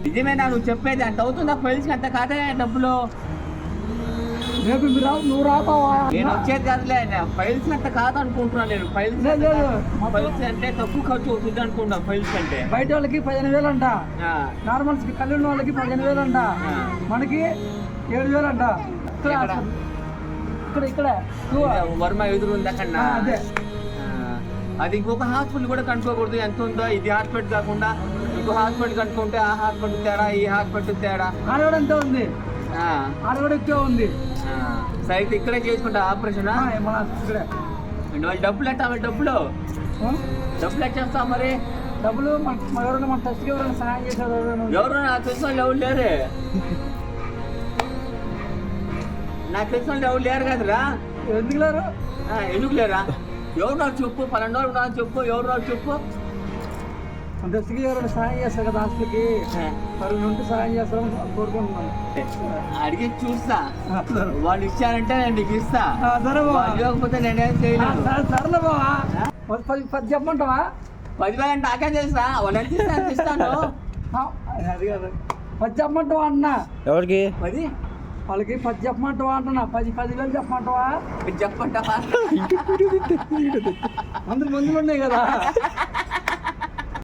నిజమేనా నువ్వు చెప్పేది? అంత అవుతుందా ఫైల్స్? అంత కాదే డబ్బులు. రేపు నువ్వు రాతావా? నేను వచ్చేది కాదులే, ఫైల్స్ అంత కాదు అనుకుంటున్నాను నేను. ఫైల్స్ ఫైల్స్ అంటే తక్కువ ఖర్చు అవుతుంది అనుకుంటా. ఫైల్స్ అంటే బయట వాళ్ళకి 15,000 అంట, నార్మల్స్ కి కళ్ళు ఉన్న వాళ్ళకి 15,000 అంట, మనకి 7,000 అంట. ఇక్కడ వర్మ ఎదురు ఉంది అక్కడ. అదే అది ఇంకొక హాస్పిటల్ కూడా కనుక్కోకూడదు ఎంత ఉందో. ఇది హాస్పిటల్ కాకుండా ఇంకో హాస్పిటల్ కనుక్కుంటే ఆ హాస్పిటల్ తేడా, ఈ హాస్పిటల్ తేడా. ఆడ కూడా ఎంత ఉంది, ఆడ కూడా ఎక్కువ ఉంది. సైట్ ఇక్కడే చేసుకుంటా ఆపరేషన్. డబ్బులు ఎట్టా? డబ్బులు ఎట్టేస్తావు మరి? డబ్బులు ఎవరైనా మన టెస్ట్కి ఎవరైనా సహాయం చేశారు? ఎవరు నాకు తెలిసిన వాళ్ళు ఎవరు లేరే. నాకు తెలిసిన వాళ్ళు ఎవరు లేరు కదరా. ఎందుకు లేరు? ఎందుకు లేరా? ఎవరు నాకు చెప్పు, 12 రోజులు నాకు చెప్పు, ఎవరు నాకు చెప్పు. మన టెస్ట్కి ఎవరైనా సహాయం చేస్తారు కదా హాస్పిటల్కి, మరి నుండి సహాయం చేస్తారని కోరుకుంటున్నాను. అడిగి చూస్తా, వాళ్ళు ఇచ్చారంటే నేను నీకు ఇస్తా. సరే ఇవ్వకపోతే నేనేం చేయలేదు. సరేలే బావా, 10 చెప్పమంటావా? 10,000 అంటే నాకేం తెలుసా? వాళ్ళు ఎంత ఇస్తా అంత ఇస్తాను. అది కాదు, 10 చెప్పమంటావా అన్నా? ఎవరికి? 10 వాళ్ళకి 10 చెప్పమంటావా అంటున్నా. 10,000 చెప్పమంటావా? చెప్పంటావా? అందరు మందులు ఉన్నాయి కదా.